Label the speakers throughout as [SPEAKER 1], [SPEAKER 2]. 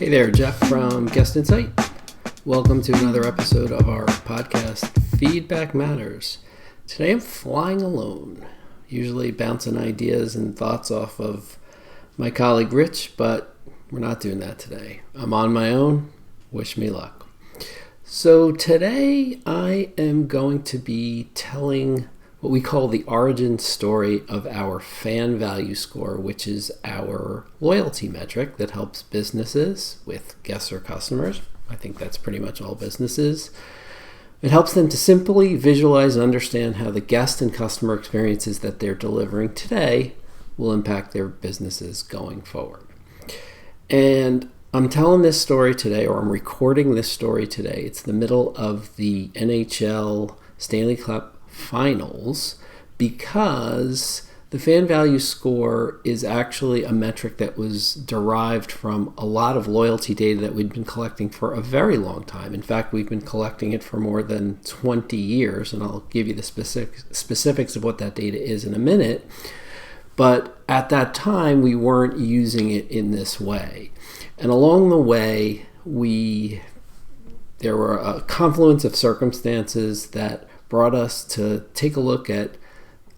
[SPEAKER 1] Hey there, Jeff from Guest Insight. Welcome to another episode of our podcast, Feedback Matters. Today I'm flying alone, usually bouncing ideas and thoughts off of my colleague Rich, but we're not doing that today. I'm on my own. Wish me luck. So today I am going to be telling what we call the origin story of our fan value score, which is our loyalty metric that helps businesses with guests or customers. I think that's pretty much all businesses. It helps them to simply visualize and understand how the guest and customer experiences that they're delivering today will impact their businesses going forward. And I'm telling this story today, or I'm recording this story today. It's the middle of the NHL Stanley Cup Finals, because the fan value score is actually a metric that was derived from a lot of loyalty data that we'd been collecting for a very long time. In fact, we've been collecting it for more than 20 years, and I'll give you the specifics of what that data is in a minute. But at that time, we weren't using it in this way. And along the way, there were a confluence of circumstances that brought us to take a look at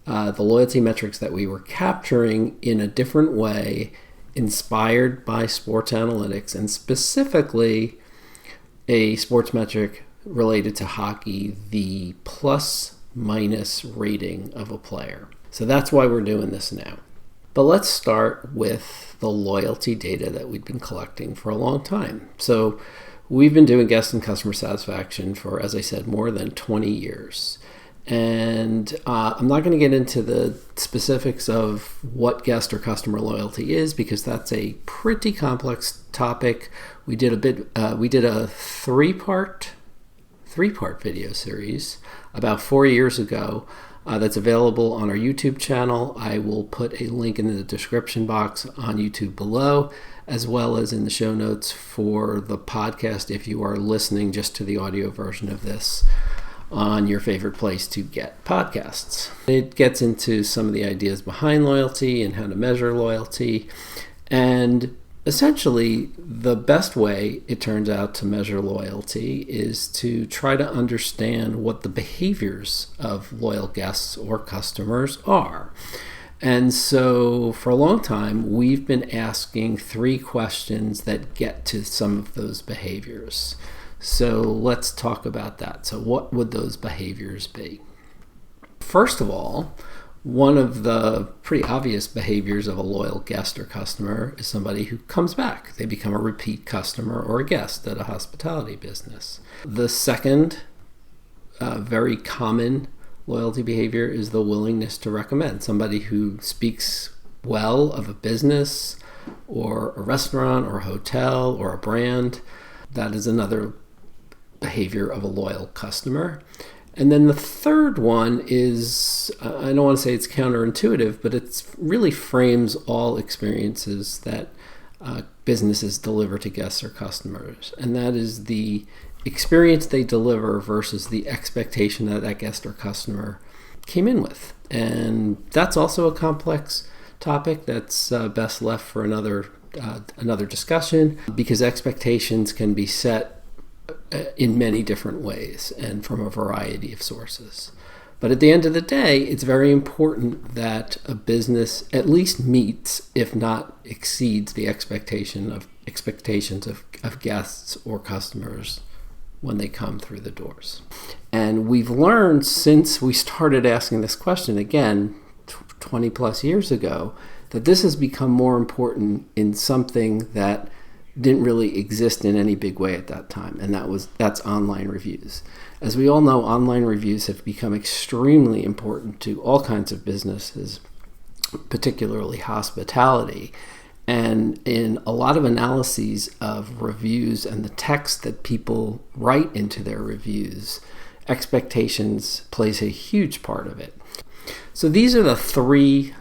[SPEAKER 1] the loyalty metrics that we were capturing in a different way, inspired by sports analytics, and specifically a sports metric related to hockey, the plus-minus rating of a player. So that's why we're doing this now. But let's start with the loyalty data that we've been collecting for a long time. So we've been doing guest and customer satisfaction for, as I said, more than 20 years. And I'm not going to get into the specifics of what guest or customer loyalty is, because that's a pretty complex topic. We did a three-part video series about 4 years ago that's available on our YouTube channel. I will put a link in the description box on YouTube below, as well as in the show notes for the podcast if you are listening just to the audio version of this on your favorite place to get podcasts. It gets into some of the ideas behind loyalty and how to measure loyalty. And essentially, the best way, it turns out, to measure loyalty is to try to understand what the behaviors of loyal guests or customers are. And so for a long time, we've been asking 3 questions that get to some of those behaviors. So let's talk about that. So what would those behaviors be? First of all, one of the pretty obvious behaviors of a loyal guest or customer is somebody who comes back. They become a repeat customer or a guest at a hospitality business. The second very common loyalty behavior is the willingness to recommend. Somebody who speaks well of a business or a restaurant or a hotel or a brand. That is another behavior of a loyal customer. And then the third one is, I don't want to say it's counterintuitive, but it really frames all experiences that businesses deliver to guests or customers. And that is the experience they deliver versus the expectation that that guest or customer came in with. And that's also a complex topic that's best left for another discussion, because expectations can be set in many different ways and from a variety of sources. But at the end of the day, it's very important that a business at least meets, if not exceeds, the expectations of guests or customers when they come through the doors. And we've learned since we started asking this question again 20 plus years ago, that this has become more important in something that didn't really exist in any big way at that time, and that's online reviews. As we all know, online reviews have become extremely important to all kinds of businesses, particularly hospitality. And in a lot of analyses of reviews and the text that people write into their reviews, expectations plays a huge part of it. So these are the 3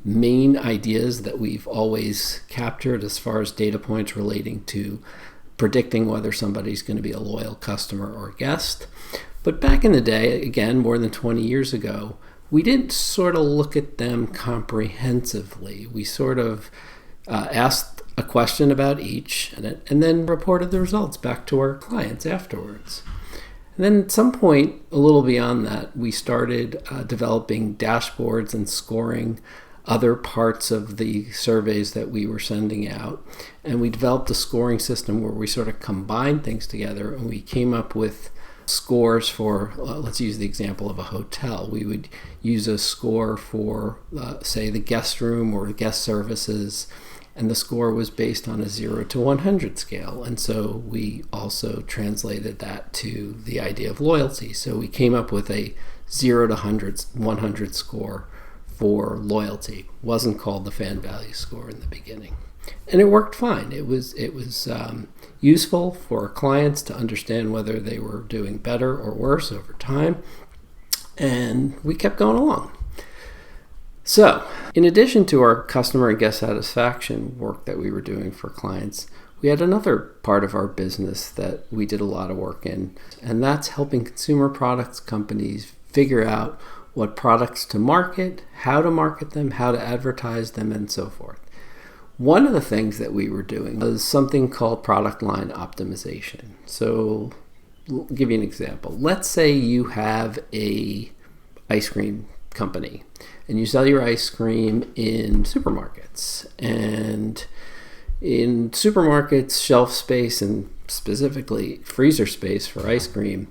[SPEAKER 1] main ideas that we've always captured as far as data points relating to predicting whether somebody's going to be a loyal customer or guest. But back in the day, again, more than 20 years ago, we didn't sort of look at them comprehensively. We sort of asked a question about each, and then reported the results back to our clients afterwards. And then at some point, a little beyond that, we started developing dashboards and scoring other parts of the surveys that we were sending out. And we developed a scoring system where we sort of combined things together, and we came up with scores for, let's use the example of a hotel. We would use a score for, say, the guest room or guest services, and the score was based on a 0 to 100 scale. And so we also translated that to the idea of loyalty. So we came up with a 0 to 100 score for loyalty. It wasn't called the fan value score in the beginning. And it worked fine. It was useful for our clients to understand whether they were doing better or worse over time. And we kept going along. So, in addition to our customer and guest satisfaction work that we were doing for clients, we had another part of our business that we did a lot of work in, and that's helping consumer products companies figure out what products to market, how to market them, how to advertise them, and so forth. One of the things that we were doing was something called product line optimization. So, I'll give you an example. Let's say you have a ice cream company and you sell your ice cream in supermarkets, and in supermarkets, shelf space and specifically freezer space for ice cream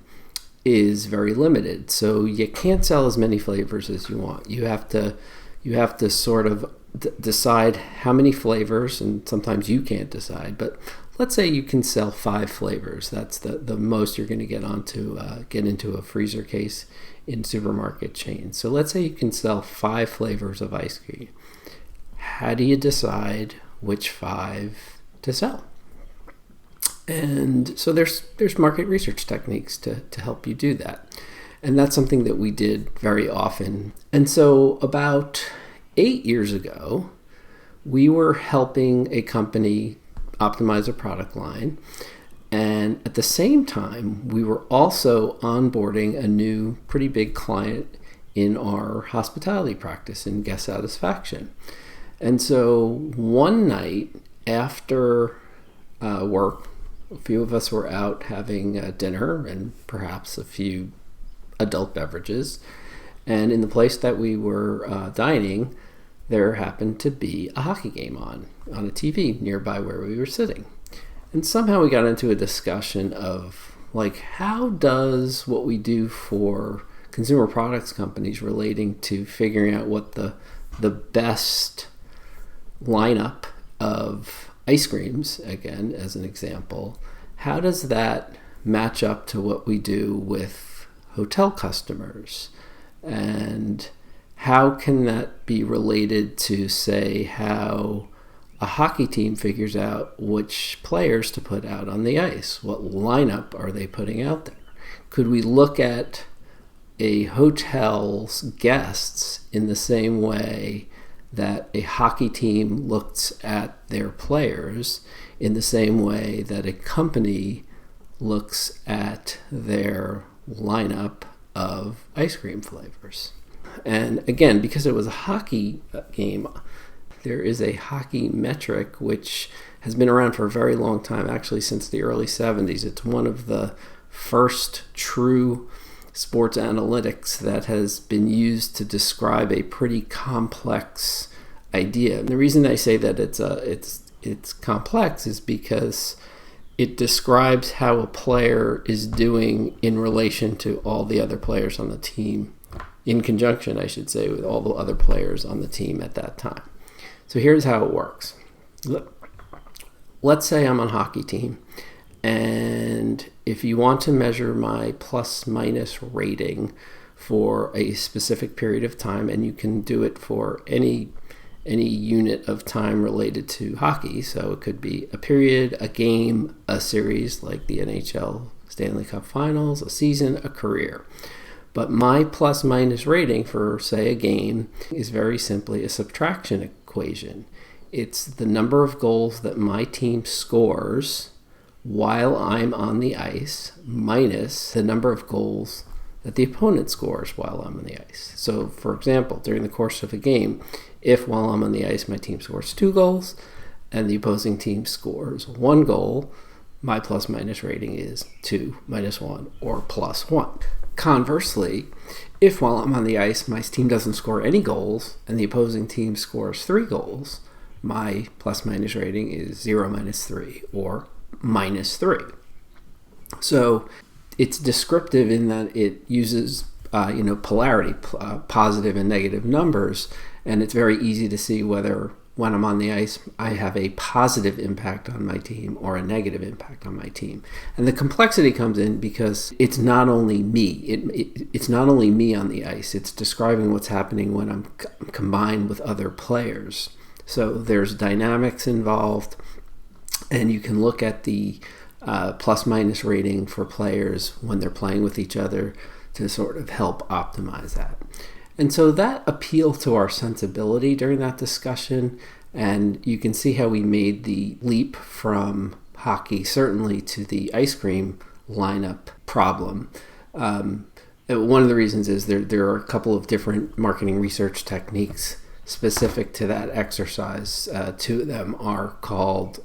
[SPEAKER 1] is very limited. So you can't sell as many flavors as you want. You have to sort of decide how many flavors, and sometimes you can't decide, but let's say you can sell 5 flavors. That's the most you're going to get into a freezer case in supermarket chains. So let's say you can sell 5 flavors of ice cream. How do you decide which 5 to sell? And so there's market research techniques to help you do that. And that's something that we did very often. And so about 8 years ago, we were helping a company optimize a product line. And at the same time, we were also onboarding a new pretty big client in our hospitality practice in guest satisfaction. And so one night after work, a few of us were out having dinner and perhaps a few adult beverages. And in the place that we were dining, there happened to be a hockey game on a TV nearby where we were sitting. And somehow we got into a discussion of, like, how does what we do for consumer products companies relating to figuring out what the best lineup of ice creams, again, as an example, how does that match up to what we do with hotel customers? And how can that be related to, say, how a hockey team figures out which players to put out on the ice? What lineup are they putting out there? Could we look at a hotel's guests in the same way that a hockey team looks at their players, in the same way that a company looks at their lineup of ice cream flavors? And again, because it was a hockey game, there is a hockey metric which has been around for a very long time, actually since the early 70s. It's one of the first true sports analytics that has been used to describe a pretty complex idea. And the reason I say that it's complex is because it describes how a player is doing in relation to all the other players on the team, in conjunction, I should say, with all the other players on the team at that time. So here's how it works. Let's say I'm on a hockey team, and if you want to measure my plus minus rating for a specific period of time, and you can do it for any unit of time related to hockey, so it could be a period, a game, a series like the NHL Stanley Cup Finals, a season, a career. But my plus minus rating for, say, a game is very simply a subtraction equation. It's the number of goals that my team scores while I'm on the ice minus the number of goals that the opponent scores while I'm on the ice. So, for example, during the course of a game, if while I'm on the ice my team scores 2 goals, and the opposing team scores 1 goal, my plus minus rating is 2, -1, or +1. Conversely, if while I'm on the ice, my team doesn't score any goals and the opposing team scores 3 goals, my plus minus rating is 0, -3, or -3. So it's descriptive in that it uses polarity, positive and negative numbers, and it's very easy to see whether when I'm on the ice I have a positive impact on my team or a negative impact on my team. And the complexity comes in because it's not only me. It's not only me on the ice. It's describing what's happening when I'm combined with other players. So there's dynamics involved, and you can look at the plus minus rating for players when they're playing with each other to sort of help optimize that. And so that appealed to our sensibility during that discussion, and you can see how we made the leap from hockey certainly to the ice cream lineup problem. One of the reasons is there are a couple of different marketing research techniques specific to that exercise. 2 of them are called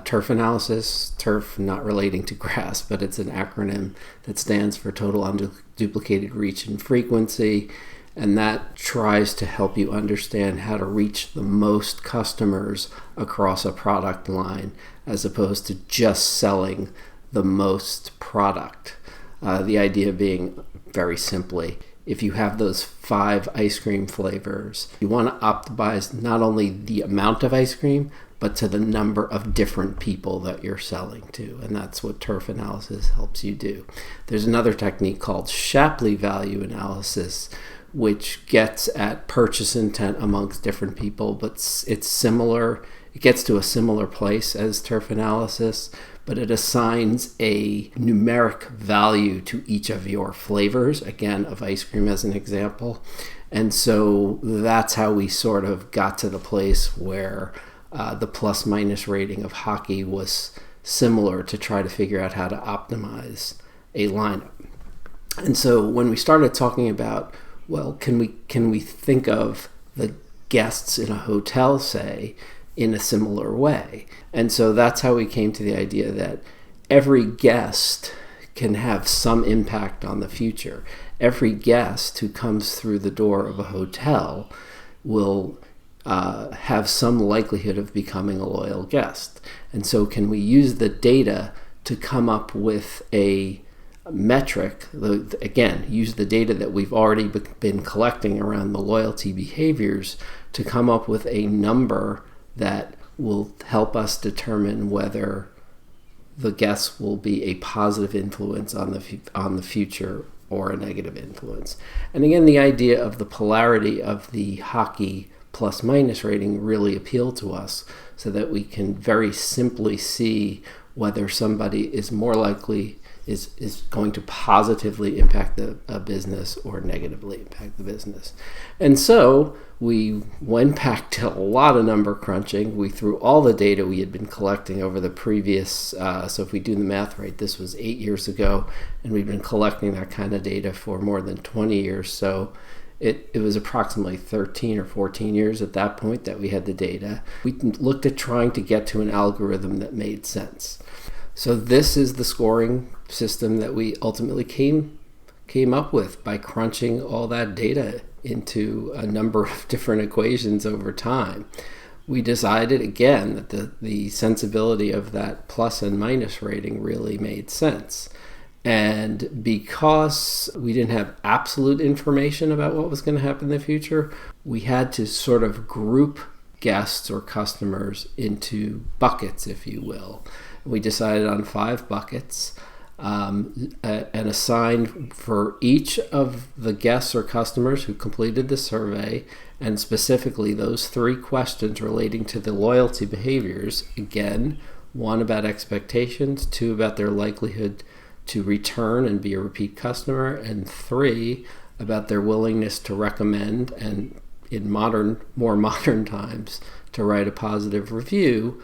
[SPEAKER 1] turf analysis, turf not relating to grass, but it's an acronym that stands for total unduplicated reach and frequency, and that tries to help you understand how to reach the most customers across a product line as opposed to just selling the most product. The idea being, very simply, if you have those 5 ice cream flavors, you want to optimize not only the amount of ice cream, but to the number of different people that you're selling to. And that's what turf analysis helps you do. There's another technique called Shapley value analysis, which gets at purchase intent amongst different people, but it's similar. It gets to a similar place as turf analysis, but it assigns a numeric value to each of your flavors, again, of ice cream as an example. And so that's how we sort of got to the place where the plus minus rating of hockey was similar to try to figure out how to optimize a lineup. And so when we started talking about, well, can we think of the guests in a hotel, say, in a similar way? And so that's how we came to the idea that every guest can have some impact on the future. Every guest who comes through the door of a hotel will have some likelihood of becoming a loyal guest. And so can we use the data to come up with a metric, again, use the data that we've already been collecting around the loyalty behaviors to come up with a number that will help us determine whether the guests will be a positive influence on the future or a negative influence. And again, the idea of the polarity of the hockey plus minus rating really appealed to us so that we can very simply see whether somebody is more likely is going to positively impact a business or negatively impact the business. And so we went back to a lot of number crunching. We threw all the data we had been collecting over the previous, so if we do the math right, this was 8 years ago, and we've been collecting that kind of data for more than 20 years. So it was approximately 13 or 14 years at that point that we had the data. We looked at trying to get to an algorithm that made sense. So this is the scoring system that we ultimately came up with by crunching all that data into a number of different equations over time. We decided again that the sensibility of that plus and minus rating really made sense. And because we didn't have absolute information about what was going to happen in the future, we had to sort of group guests or customers into buckets, if you will. We decided on 5 buckets and assigned for each of the guests or customers who completed the survey, and specifically those 3 questions relating to the loyalty behaviors. Again, 1 about expectations, 2 about their likelihood to return and be a repeat customer, and 3 about their willingness to recommend and in more modern times to write a positive review.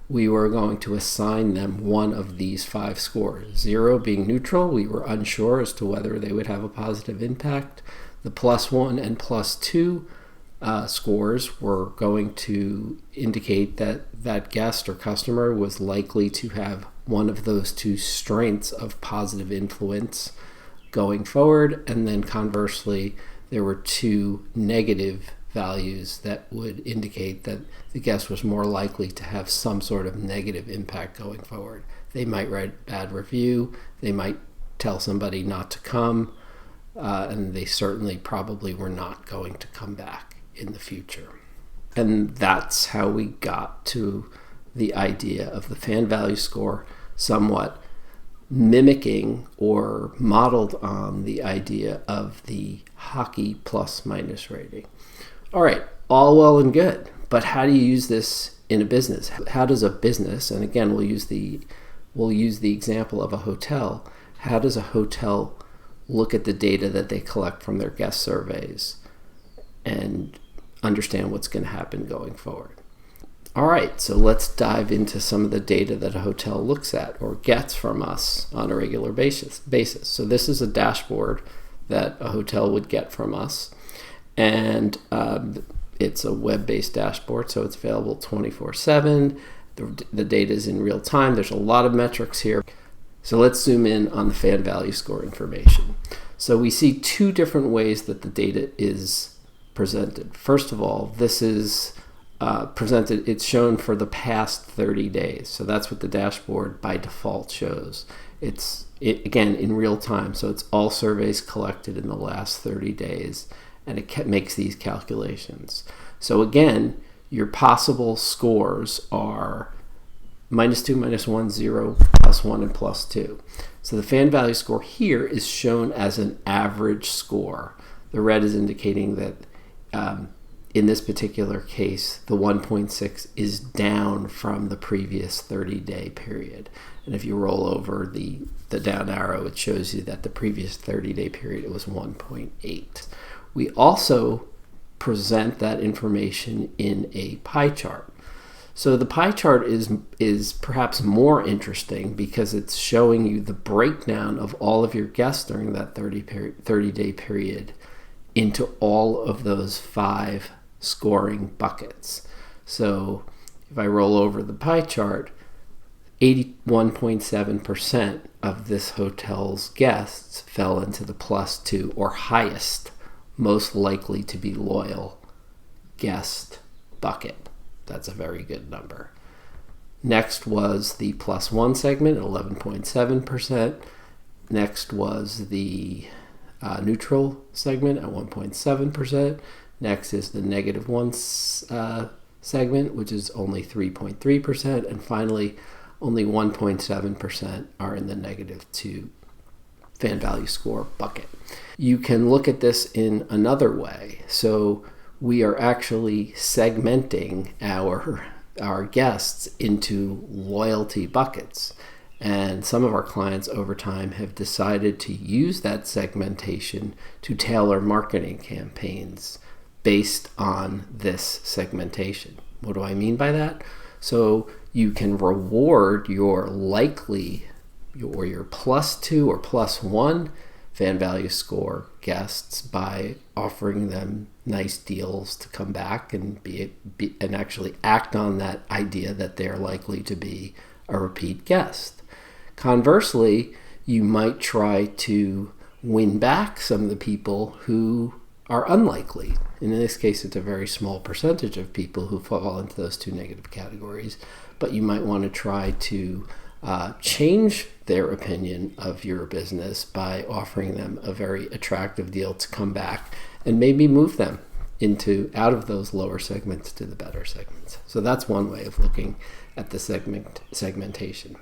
[SPEAKER 1] We were going to assign them one of these 5 scores. 0 being neutral, we were unsure as to whether they would have a positive impact. The +1 and +2 scores were going to indicate that that guest or customer was likely to have one of those two strengths of positive influence going forward, and then conversely, there were two negative values that would indicate that the guest was more likely to have some sort of negative impact going forward. They might write a bad review, they might tell somebody not to come, and they certainly probably were not going to come back in the future. And that's how we got to the idea of the fan value score, somewhat mimicking or modeled on the idea of the hockey plus minus rating. All right, all well and good, but how do you use this in a business? How does a business, and again, we'll use the example of a hotel, how does a hotel look at the data that they collect from their guest surveys and understand what's going to happen going forward? All right, so let's dive into some of the data that a hotel looks at or gets from us on a regular basis. So this is a dashboard that a hotel would get from us, and it's a web-based dashboard, so it's available 24/7. The data is in real time. There's a lot of metrics here. So let's zoom in on the fan value score information. So we see two different ways that the data is presented. First of all, this is presented, it's shown for the past 30 days. So that's what the dashboard by default shows. Again, in real time. So it's all surveys collected in the last 30 days, and it makes these calculations. So again, your possible scores are -2, -1, 0, +1, and +2. So the fan value score here is shown as an average score. The red is indicating that in this particular case, the 1.6 is down from the previous 30-day period. And if you roll over the down arrow, it shows you that the previous 30-day period, it was 1.8. We also present that information in a pie chart. So the pie chart is perhaps more interesting because it's showing you the breakdown of all of your guests during that 30-day period into all of those 5 scoring buckets. So if I roll over the pie chart, 81.7% of this hotel's guests fell into the +2 or highest, most likely to be loyal guest bucket. That's a very good number. Next was the +1 segment at 11.7%. Next was the neutral segment at 1.7%. Next is the -1 segment, which is only 3.3%. And finally, only 1.7% are in the -2 fan value score bucket. You can look at this in another way. So we are actually segmenting our guests into loyalty buckets. And some of our clients over time have decided to use that segmentation to tailor marketing campaigns based on this segmentation. What do I mean by that? So you can reward your likely or your +2 or +1 fan value score guests by offering them nice deals to come back and and actually act on that idea that they're likely to be a repeat guest. Conversely, you might try to win back some of the people who are unlikely. And in this case, it's a very small percentage of people who fall into those two negative categories, but you might want to try to change their opinion of your business by offering them a very attractive deal to come back and maybe move them out of those lower segments to the better segments. So that's one way of looking at the segmentation.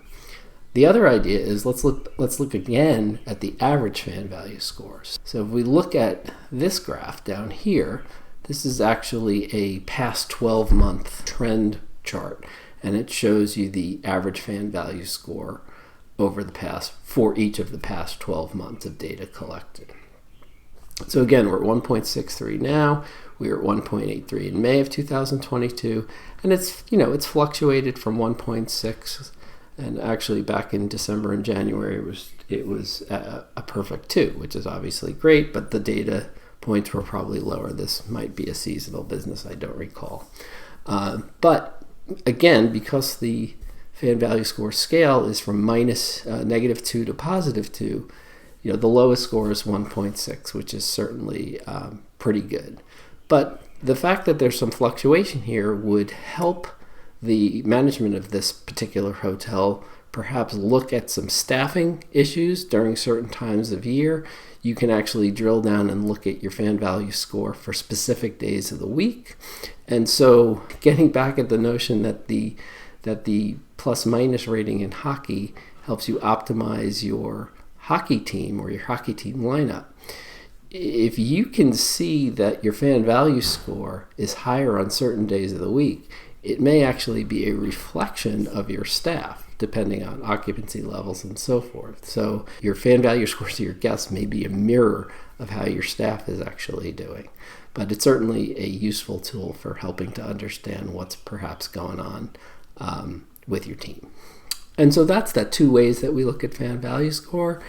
[SPEAKER 1] The other idea is let's look again at the average fan value scores. So if we look at this graph down here, this is actually a past 12-month trend chart, and it shows you the average fan value score for each of the past 12 months of data collected. So again, we're at 1.63 now. We were at 1.83 in May of 2022, and it's fluctuated from 1.6. And actually, back in December and January, it was a perfect 2, which is obviously great. But the data points were probably lower. This might be a seasonal business, I don't recall. But again, because the fan value score scale is from -2 to +2, the lowest score is 1.6, which is certainly pretty good. But the fact that there's some fluctuation here would help the management of this particular hotel perhaps look at some staffing issues during certain times of year. You can actually drill down and look at your fan value score for specific days of the week. And so getting back at the notion that the plus-minus rating in hockey helps you optimize your hockey team or your hockey team lineup. If you can see that your fan value score is higher on certain days of the week, it may actually be a reflection of your staff, depending on occupancy levels and so forth. So your fan value scores to your guests may be a mirror of how your staff is actually doing. But it's certainly a useful tool for helping to understand what's perhaps going on with your team. And so that's the two ways that we look at fan value score.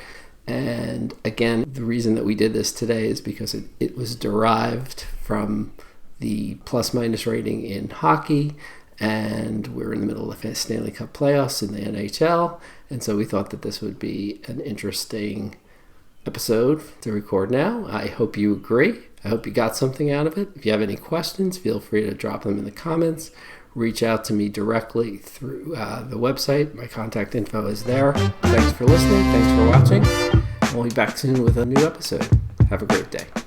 [SPEAKER 1] And again, the reason that we did this today is because it was derived from the plus-minus rating in hockey, and we're in the middle of the Stanley Cup playoffs in the NHL, and so we thought that this would be an interesting episode to record now. I hope you agree. I hope you got something out of it. If you have any questions, feel free to drop them in the comments. Reach out to me directly through the website. My contact info is there. Thanks for listening. Thanks for watching. We'll be back soon with a new episode. Have a great day.